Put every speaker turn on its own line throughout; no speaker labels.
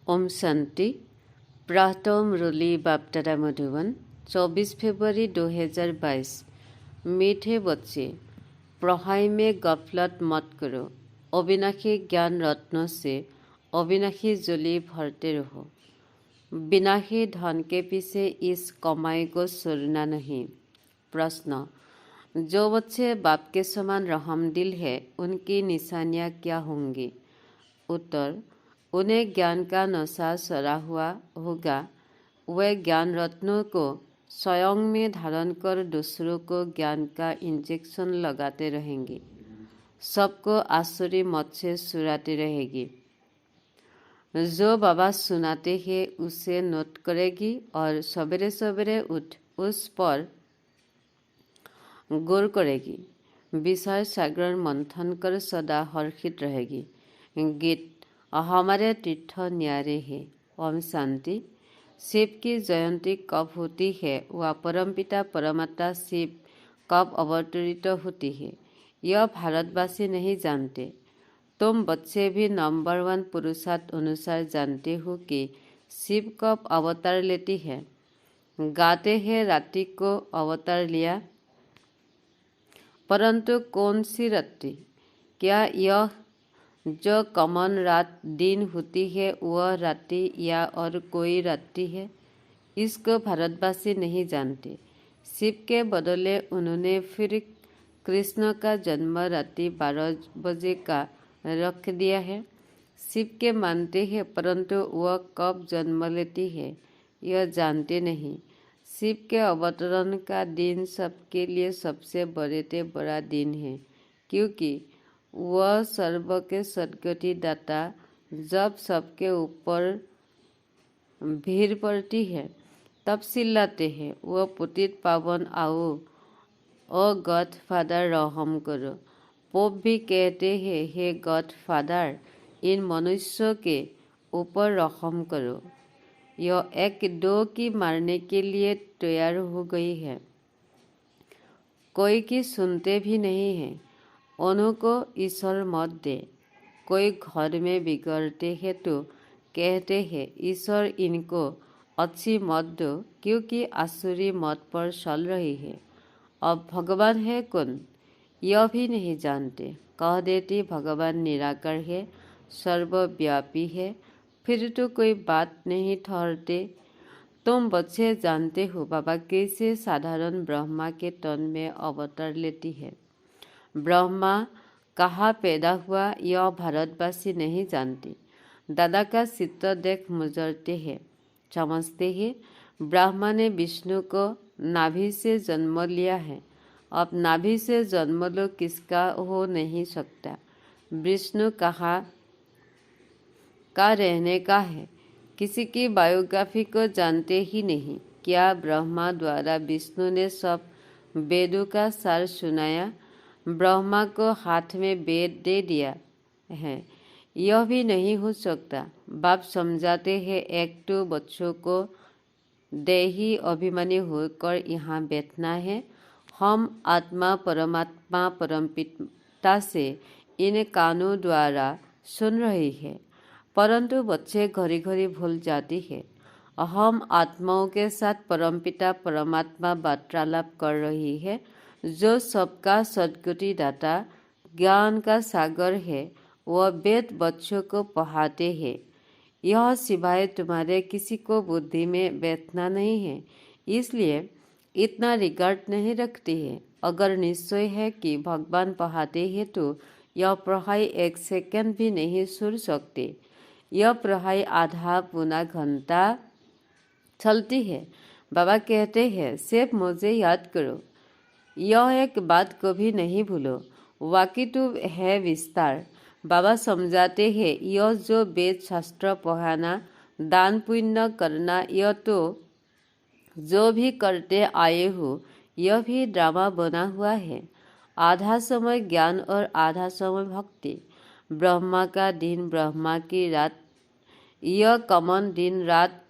ओम शांति। प्रातः मुरली बापदादा मधुबन 24 फरवरी 2022। मीठे बच्चे, पढ़ाई में गफलत मत करो। अविनाशी ज्ञान रत्नों से अविनाशी जुली भरते रहो। विनाशी धन के पीछे इस कमाई को छोड़ना नहीं। प्रश्न, जो बच्चे बाप के समान रहमदिल है उनकी निशानियाँ क्या होंगी? उत्तर, उन्हें ज्ञान का नशा चढ़ा हुआ होगा। वे ज्ञान रत्नों को स्वयं में धारण कर दूसरों को ज्ञान का इंजेक्शन लगाते रहेंगे। सबको आसुरी मत से सुराती रहेगी। जो बाबा सुनाते हैं उसे नोट करेगी और सवेरे सवेरे उठ उस पर गौर करेगी। विषय सागर मंथन कर सदा हर्षित रहेगी। गीत, हमारे तीर्थ न्यारे है। ओम शांति। शिव की जयंती कब होती है व परमपिता परमात्मा शिव कब अवतरित होती है, यह भारतवासी नहीं जानते। तुम बच्चे भी नंबर 1 पुरुषार्थ अनुसार जानते हो कि शिव कब अवतार लेती है। गाते हैं रात्रि को अवतार लिया, परंतु कौन सी रात्रि? क्या यह जो कॉमन रात दिन होती है वह रात्रि या और कोई रात्रि है? इसको भारतवासी नहीं जानते। शिव के बदले उन्होंने फिर कृष्ण का जन्म रात्रि 12 बजे का रख दिया है। शिव के मानते हैं, परंतु वह कब जन्म लेती है यह जानते नहीं। शिव के अवतरण का दिन सबके लिए सबसे बड़ा दिन है, क्योंकि वह सर्व के सद्गति दाता। जब सबके ऊपर भीड़ पड़ती है तब चिल्लाते हैं, वह पतित पावन आओ, ओ गॉड फादर रहम करो। पोप भी कहते हैं, हे गॉड फादर, इन मनुष्यों के ऊपर रहम करो। यह एक दो की मारने के लिए तैयार हो गई है, कोई की सुनते भी नहीं है। उनको ईश्वर मत दे। कोई घर में बिगड़ते हैं तो कहते हैं, ईश्वर इनको अच्छी मत दो, क्योंकि आसुरी मत पर चल रही है। अब भगवान है कौन यह भी नहीं जानते। कह देती भगवान निराकार है, सर्वव्यापी है, फिर तो कोई बात नहीं ठहरते। तुम बच्चे जानते हो बाबा कैसे साधारण ब्रह्मा के तन में अवतार लेती है। ब्रह्मा कहाँ पैदा हुआ यह भारतवासी नहीं जानते। दादा का चित्र देख मुजरते हैं, समझते हैं ब्रह्मा ने विष्णु को नाभि से जन्म लिया है। अब नाभि से जन्म लो किसका हो नहीं सकता। विष्णु कहाँ का रहने का है, किसी की बायोग्राफी को जानते ही नहीं। क्या ब्रह्मा द्वारा विष्णु ने सब वेदों का सार सुनाया? ब्रह्मा को हाथ में वेद दे दिया है, यह भी नहीं हो सकता। बाप समझाते हैं, एक तो बच्चों को देही अभिमानी होकर यहाँ बैठना है। हम आत्मा परमात्मा परमपिता से इन कानों द्वारा सुन रही है, परंतु बच्चे घड़ी घड़ी भूल जाती है। हम आत्माओं के साथ परमपिता परमात्मा वार्तालाप कर रही है, जो सबका सद्गति दाता ज्ञान का सागर है। वह वेद बच्चों को पढ़ाते हैं। यह सिवाय तुम्हारे किसी को बुद्धि में बैठना नहीं है, इसलिए इतना रिगार्ड नहीं रखती है। अगर निश्चय है कि भगवान पढ़ाते हैं तो यह पढ़ाई 1 सेकंड भी नहीं छोड़ सकते। यह पढ़ाई आधा पौना घंटा चलती है। बाबा कहते हैं, सिर्फ मुझे याद करो। यह एक बात कभी नहीं भूलो, वाकी तो है विस्तार। बाबा समझाते हैं, यह जो वेद शास्त्र पढ़ाना, दान पुण्य करना, यह तो जो भी करते आए हो यह भी ड्रामा बना हुआ है। आधा समय ज्ञान और आधा समय भक्ति। ब्रह्मा का दिन ब्रह्मा की रात, यह कॉमन दिन रात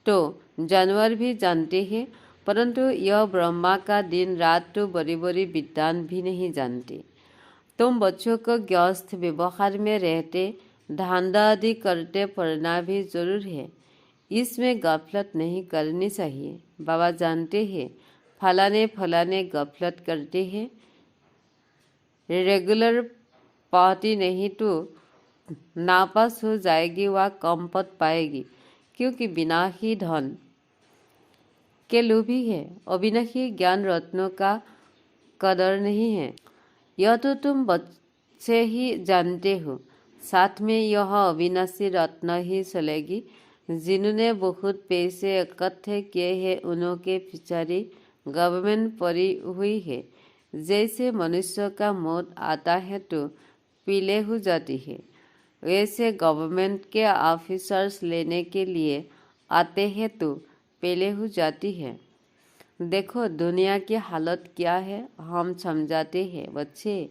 तो जानवर भी जानते हैं, परंतु यह ब्रह्मा का दिन रात तो बड़ी बड़ी विद्वान भी नहीं जानते। तुम बच्चों को गृहस्थ व्यवहार में रहते धांधा आदि करते पड़ना भी जरूर है। इसमें गफलत नहीं करनी चाहिए। बाबा जानते हैं फलाने गफलत करते हैं, रेगुलर पढ़ती नहीं तो नापास हो जाएगी व कम पद पाएगी, क्योंकि बिना ही धन के लोभी है। अविनाशी ज्ञान रत्नों का कदर नहीं है, यह तो तुम बच्चे ही जानते हो। साथ में यह अविनाशी रत्न ही चलेगी। जिन्होंने बहुत पैसे इकट्ठे किए हैं उनके पिछाड़ी गवर्नमेंट पड़ी हुई है। जैसे मनुष्य का मौत आता है तो पीले हो जाती है, वैसे गवर्नमेंट के ऑफिसर्स लेने के लिए आते हैं तो पीले हो जाती है। देखो दुनिया की हालत क्या है, हम समझाते हैं बच्चे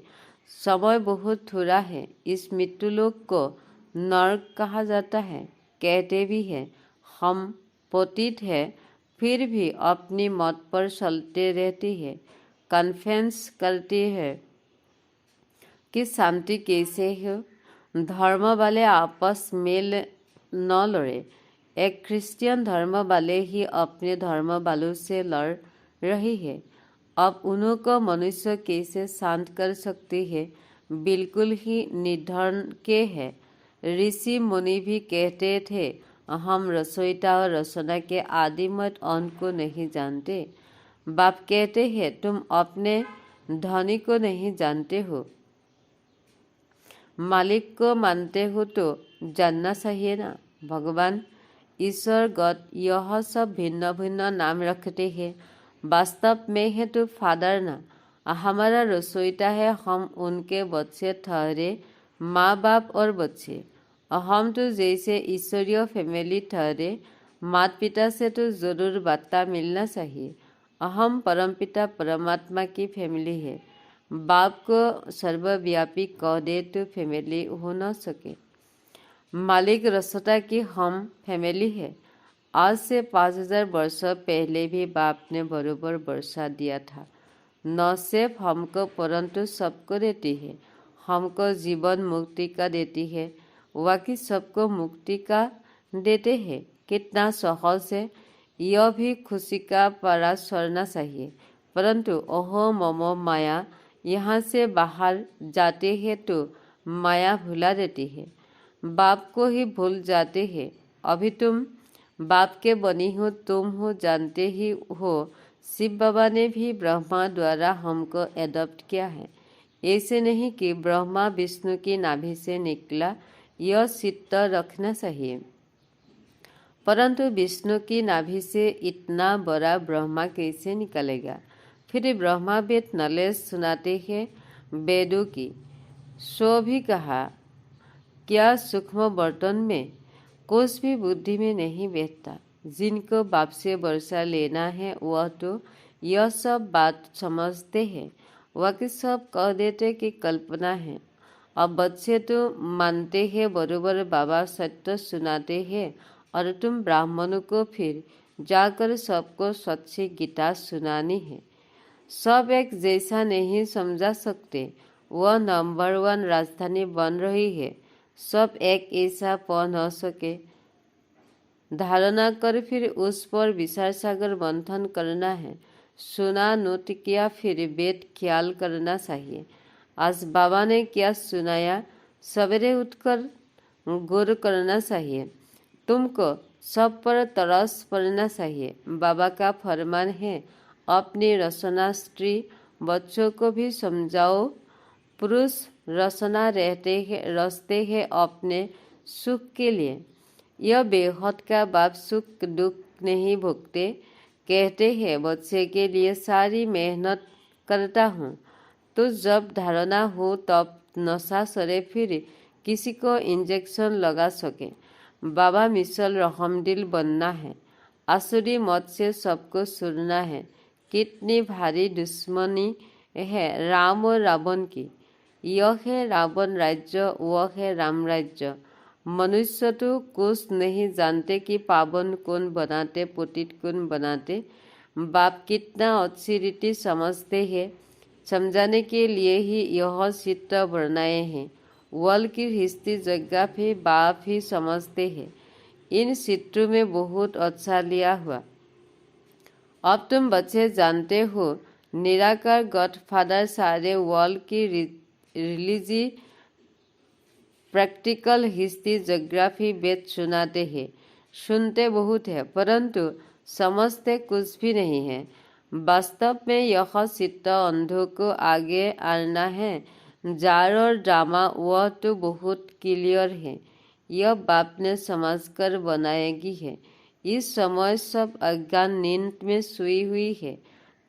समय बहुत थोड़ा है। इस मृत्युलोक को नर्क कहा जाता है, कहते भी हैं। हम पतित है फिर भी अपनी मौत पर चलते रहती है, कन्फेंस करती है कि शांति कैसे हो। धर्म वाले आपस में न लड़े। एक क्रिश्चियन धर्म वाले ही अपने धर्म वालों से लड़ रही है। अब उनको मनुष्य कैसे शांत कर सकती है, बिल्कुल ही निर्धन के है। ऋषि मुनि भी कहते थे हम रसोईता और रसोना के आदिमत अंत को नहीं जानते। बाप कहते हैं तुम अपने धनी को नहीं जानते हो, मालिक को मानते हो तो जानना चाहिए ना। भगवान ईश्वर गॉड यह सब भिन्न भिन्न नाम रखते हैं, वास्तव में है तो फादर ना। हमारा रसोईता है, हम उनके बच्चे ठहरे, माँ बाप और बच्चे। हम तो जैसे ईश्वरीय फैमिली ठहरे, माता पिता से तो जरूर वार्ता मिलना चाहिए। हम परमपिता परमात्मा की फैमिली है। बाप को सर्वव्यापी कह दे तो फैमिली हो न सके। मालिक रसोता की हम फैमिली है। आज से 5000 वर्ष पहले भी बाप ने बरोबर वर्षा दिया था। न सिर्फ हमको परंतु सबको देती है। हमको जीवन मुक्ति का देती है, बाकी सबको मुक्ति का देते हैं। कितना सहज है, यह भी खुशी का पारा चढ़ना चाहिए। परंतु ओहो ममो माया, यहाँ से बाहर जाते हैं तो माया भुला देती है, बाप को ही भूल जाते हैं। अभी तुम बाप के बनी हो, तुम हो जानते ही हो। शिव बाबा ने भी ब्रह्मा द्वारा हमको एडॉप्ट किया है। ऐसे नहीं कि ब्रह्मा विष्णु की नाभि से निकला, यह चित्त रखना चाहिए। परंतु विष्णु की नाभि से इतना बड़ा ब्रह्मा कैसे निकलेगा। फिर ब्रह्मा वेद नॉलेज सुनाते हैं वेदों की। सो भी कहा क्या सूक्ष्म बर्तन में कुछ भी बुद्धि में नहीं बैठता। जिनको बाप से वर्षा लेना है वह तो यह सब बात समझते हैं, बाकी सब कह देते कि कल्पना है। अब बच्चे तो मानते हैं बरोबर बाबा सत्य सुनाते हैं, और तुम ब्राह्मणों को फिर जाकर सबको सच्ची गीता सुनानी है। सब एक जैसा नहीं समझा सकते। वह नंबर 1 राजधानी बन रही है, सब एक ऐसा पा न सके। धारणा कर फिर उस पर विचार सागर मंथन करना है। सुना नोट किया फिर वेद ख्याल करना चाहिए। आज बाबा ने क्या सुनाया, सवेरे उठकर गौर करना चाहिए। तुमको सब पर तरस पड़ना चाहिए। बाबा का फरमान है अपनी रचना स्त्री बच्चों को भी समझाओ। पुरुष रचना रचते हैं अपने सुख के लिए। यह बेहद का बाप सुख दुख नहीं भोगते। कहते हैं बच्चे के लिए सारी मेहनत करता हूँ, तो जब धारणा हो तब नशा सरे फिर किसी को इंजेक्शन लगा सके। बाबा मिसल रहमदिल बनना है। आसुरी मत से सबको सुनना है। कितनी भारी दुश्मनी है राम और रावण की। यह है रावण राज्य, वह है राम राज्य। मनुष्य तो कुछ नहीं जानते कि पावन कौन बनाते, पतित कौन बनाते। बाप कितना अच्छी रीति समझते हैं। समझाने के लिए ही यह चित्र बनाए हैं। वर्ल्ड की हिस्ट्री ज्योग्राफी बाप ही समझते हैं। इन चित्रों में बहुत अच्छा लिया हुआ। अब तुम बच्चे जानते हो, निराकार गॉडफादर सारे वर्ल्ड की रिलीजी प्रैक्टिकल हिस्ट्री ज्योग्राफी वेद सुनाते हैं। सुनते बहुत है परंतु समझते कुछ भी नहीं है। वास्तव में यह चित्त अंधों को आगे आना है। जार और ड्रामा वह तो बहुत क्लियर है। यह बाप ने समझकर बनाएगी है। इस समय सब अज्ञान नींद में सोई हुई है।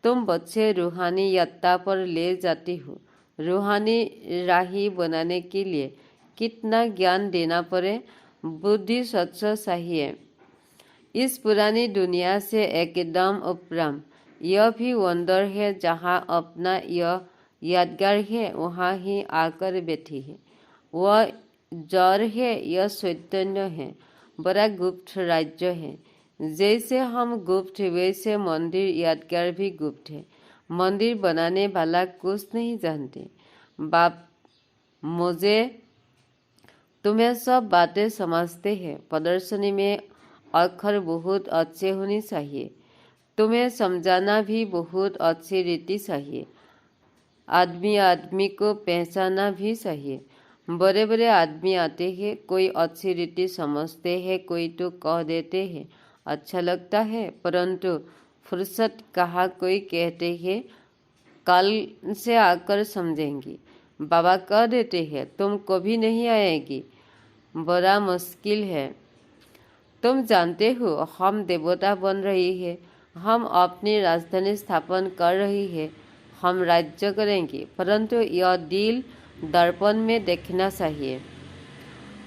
तुम बच्चे रूहानी यात्रा पर ले जाती हो। रूहानी राही बनाने के लिए कितना ज्ञान देना पड़े, बुद्धि सच चाहिए। इस पुरानी दुनिया से एकदम उपराम। यह भी वंदर है, जहाँ अपना यह यादगार है वहाँ ही आकर बैठी है। वह जड़ है, यह चैतन्य है। बड़ा गुप्त राज्य है। जैसे हम गुप्त वैसे मंदिर यादगार भी गुप्त है। मंदिर बनाने वाला कुछ नहीं जानते। बाप मुझे तुम्हें सब बातें समझते हैं। प्रदर्शनी में अक्षर बहुत अच्छे होने चाहिए। तुम्हें समझाना भी बहुत अच्छी रीति चाहिए। आदमी आदमी को पहचानना भी चाहिए। बड़े बड़े आदमी आते हैं, कोई अच्छी रीति समझते हैं, कोई तो कह देते हैं अच्छा लगता है, परंतु फुर्सत कहाँ कोई कहते हैं कल से आकर समझेंगी। बाबा कह देते हैं तुम कभी नहीं आएगी, बड़ा मुश्किल है। तुम जानते हो हम देवता बन रही है, हम अपनी राजधानी स्थापन कर रही है, हम राज्य करेंगे, परंतु यह दिल दर्पण में देखना चाहिए।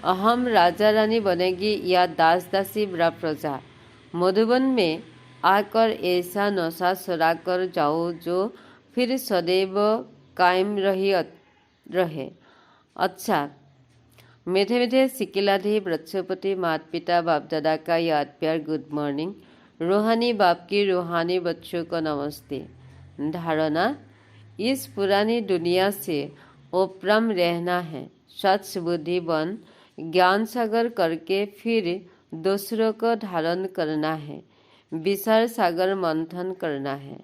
हम राजा रानी बनेगी या दास दासी बड़ा प्रजा। मधुबन में आकर ऐसा नशा चुरा कर जाओ जो फिर सदैव कायम रहे। अच्छा, मीठे मीठे सिकिलाधी बृक्षपति माता पिता बाप दादा का याद प्यार गुड मॉर्निंग। रूहानी बाप की रूहानी बच्चों को नमस्ते। धारणा, इस पुरानी दुनिया से उपरम रहना है। सच बुद्धि बन ज्ञान सागर करके फिर दूसरों को धारण करना है। विचार सागर मंथन करना है।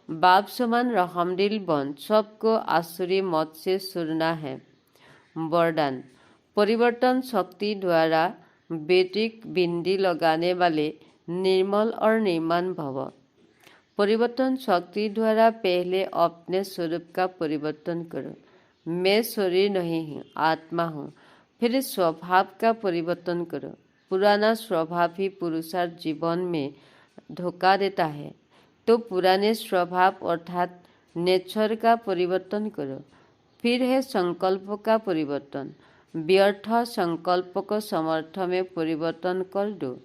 बाप समान रहमदिल बन सबको आसुरी मत से सुरना है। वरदान, परिवर्तन शक्ति द्वारा बेटिक बिंदी लगाने वाले निर्मल और निर्माण भव। परिवर्तन शक्ति द्वारा पहले अपने स्वरूप का परिवर्तन करो। मैं शरीर नहीं हूँ, आत्मा हूँ। फिर स्वभाव का परिवर्तन करो। पुराना स्वभाव ही पुरुषार्थ जीवन में धोखा देता है, तो पुराने स्वभाव अर्थात नेचर का परिवर्तन करो। फिर है संकल्प का परिवर्तन। व्यर्थ संकल्प को समर्थ में परिवर्तन कर दो।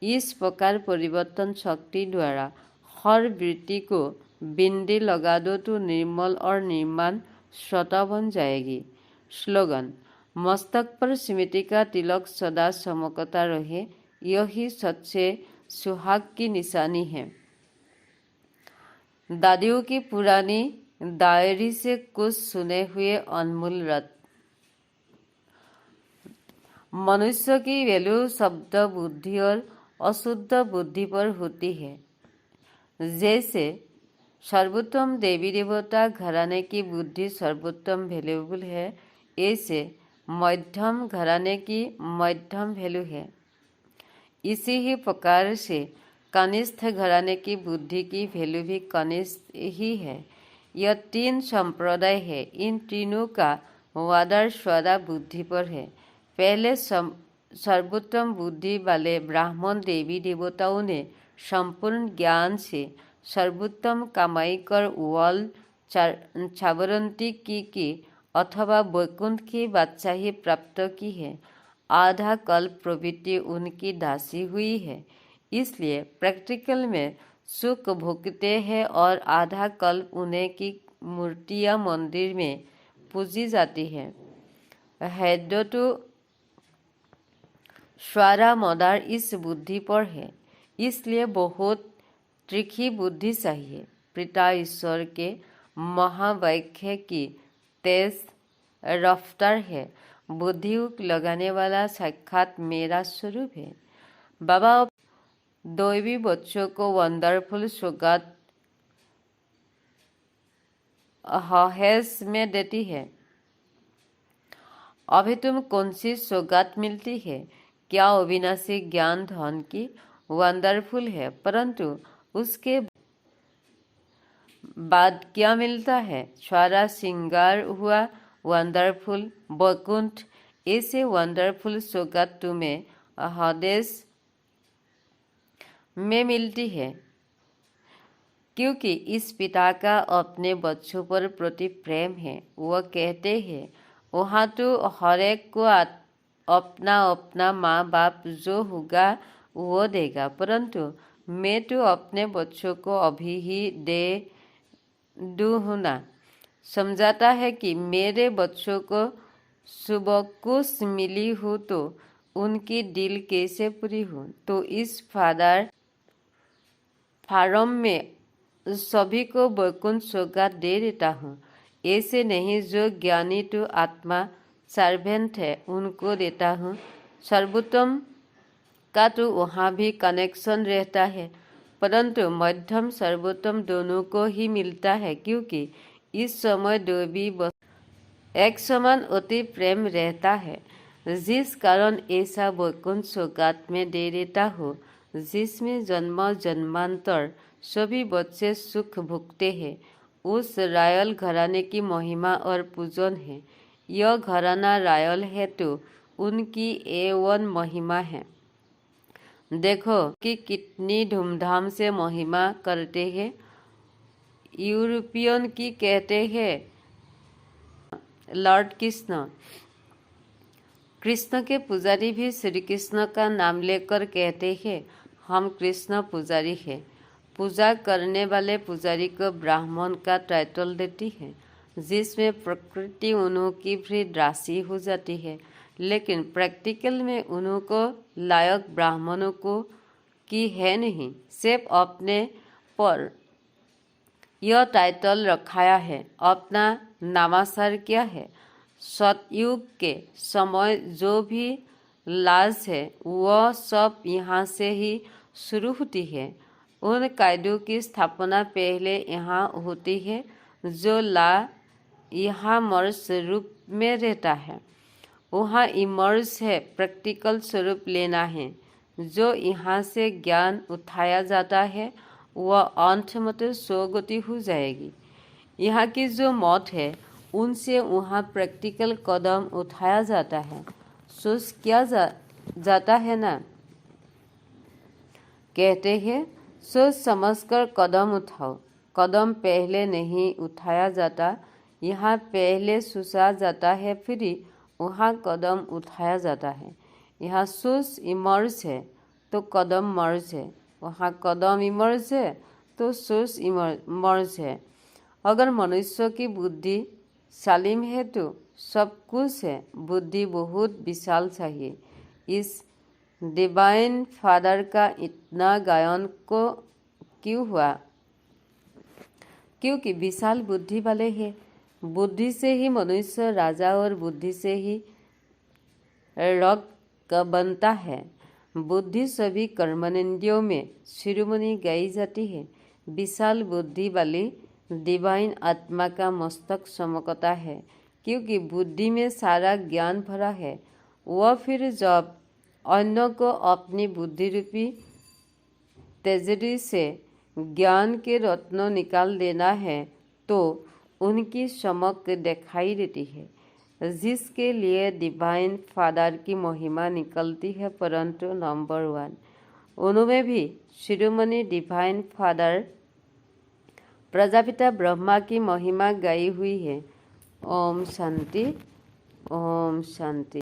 इस प्रकार परिवर्तन शक्ति द्वारा हर वृत्ति को बिंदी लगा दो तो निर्मल और निर्माण स्वतः बन जाएगी। स्लोगन, मस्तक पर स्मृति का तिलक सदा चमकता रहे, यही सच्चे सुहाग की निशानी है। दादियों की पुरानी डायरी से कुछ सुने हुए अनमोल रत्न। मनुष्य की वैल्यू शब्द बुद्धि और अशुद्ध बुद्धि पर होती है। जैसे सर्वोत्तम देवी देवता घराने की बुद्धि सर्वोत्तम वैल्यूबल है, ऐसे मध्यम घराने की मध्यम वैल्यू है। इसी ही प्रकार से कनिष्ठ घराने की बुद्धि की वैल्यू भी कनिष्ठ ही है। यह तीन संप्रदाय है। इन तीनों का वादर सदा बुद्धि पर है। पहले सर्वोत्तम बुद्धि वाले ब्राह्मण देवी देवताओं ने संपूर्ण ज्ञान से सर्वोत्तम कमाई कर वल छावरंती की अथवा वैकुंठ की बादशाही प्राप्त की है। आधा कल्प प्रवृत्ति उनकी दासी हुई है, इसलिए प्रैक्टिकल में सुख भोगते हैं और आधा कल्प उन्हें की मूर्तियां मंदिर में पूजी जाती है। हैदतु स्वारा मदार इस बुद्धि पर है, इसलिए बहुत त्रिखी बुद्धि चाहिए। पिता ईश्वर के महावाक्य की तेज रफ्तार है। बुद्धियुक्त लगाने वाला साक्षात मेरा स्वरूप है। बाबा दैवी बच्चों को वंडरफुल सौगात हौहेस में देती है। अभी तुम कौन सी सौगात मिलती है? क्या अविनाशी ज्ञान धन की? वंडरफुल है, परंतु उसके बाद क्या मिलता है? सारा श्रृंगार हुआ वंडरफुल वैकुंठ। ऐसे वंडरफुल सौगात तुम्हें हदेश में मिलती है, क्योंकि इस पिता का अपने बच्चों पर प्रति प्रेम है। वह कहते हैं वहाँ तो हर एक को अपना अपना माँ बाप जो होगा वो देगा, परंतु मैं तो अपने बच्चों को अभी ही दे दूँ ना। समझाता है कि मेरे बच्चों को सुबह कुछ मिली हो तो उनकी दिल कैसे पूरी हो। तो इस फार्म में सभी को वैकुंठ सौगात दे देता हूँ। ऐसे नहीं, जो ज्ञानी तो आत्मा सर्वेंट है उनको देता हूँ। सर्वोत्तम का तो वहाँ भी कनेक्शन रहता है, परंतु मध्यम सर्वोत्तम दोनों को ही मिलता है, क्योंकि इस समय दैवी एक समान अति प्रेम रहता है। जिस कारण ऐसा वैकुंठ सौगात में दे देता हो जिसमें जन्म जन्मांतर सभी बच्चे सुख भुगते हैं, उस रायल घराने की महिमा और पूजन है। यह घराना रायल है तो उनकी A1 महिमा है। देखो कि कितनी धूमधाम से महिमा करते हैं। यूरोपियन की कहते हैं लॉर्ड कृष्ण। कृष्ण के पुजारी भी श्री कृष्ण का नाम लेकर कहते हैं हम कृष्ण पुजारी हैं। पूजा करने वाले पुजारी को ब्राह्मण का टाइटल देती है, जिसमें प्रकृति उन्होंने भी दासी हो जाती है, लेकिन प्रैक्टिकल में उनको लायक ब्राह्मणों को की है नहीं। सिर्फ अपने पर यह टाइटल रखाया है। अपना नामासार क्या है? सतयुग के समय जो भी लाज है वह सब यहाँ से ही शुरू होती है। उन कायदों की स्थापना पहले यहाँ होती है। जो ला यहाँ मर्स रूप में रहता है वहाँ इमर्स है, प्रैक्टिकल स्वरूप लेना है। जो यहाँ से ज्ञान उठाया जाता है वह अंत मत स्वगति हो जाएगी। यहाँ की जो मौत है उनसे वहाँ प्रैक्टिकल कदम उठाया जाता है। सोच किया जाता है ना। कहते हैं सोच समझकर कदम उठाओ। कदम पहले नहीं उठाया जाता, यहाँ पहले सोचा जाता है, फिर वहाँ कदम उठाया जाता है। यहाँ सोच इमर्ज है तो कदम मर्ज है, वहाँ कदम इमर्ज है तो सोच मर्ज है। अगर मनुष्य की बुद्धि सालिम है तो सब कुछ है। बुद्धि बहुत विशाल चाहिए। इस डिवाइन फादर का इतना गायन को क्यों हुआ? क्योंकि विशाल बुद्धि वाले हैं। बुद्धि से ही मनुष्य राजा और बुद्धि से ही रॉक बनता है। बुद्धि सभी कर्मनेंद्रियों में शिरोमणि गाई जाती है। विशाल बुद्धि वाली डिवाइन आत्मा का मस्तक चमकता है, क्योंकि बुद्धि में सारा ज्ञान भरा है। वह फिर जब अन्य को अपनी बुद्धि रूपी तिजोरी से ज्ञान के रत्न निकाल देना है तो उनकी चमक दिखाई देती है, जिसके लिए डिवाइन फादर की महिमा निकलती है। परंतु नंबर 1 उनमें भी शिरोमणि डिवाइन फादर प्रजापिता ब्रह्मा की महिमा गाई हुई है। ओम शांति, ओम शांति।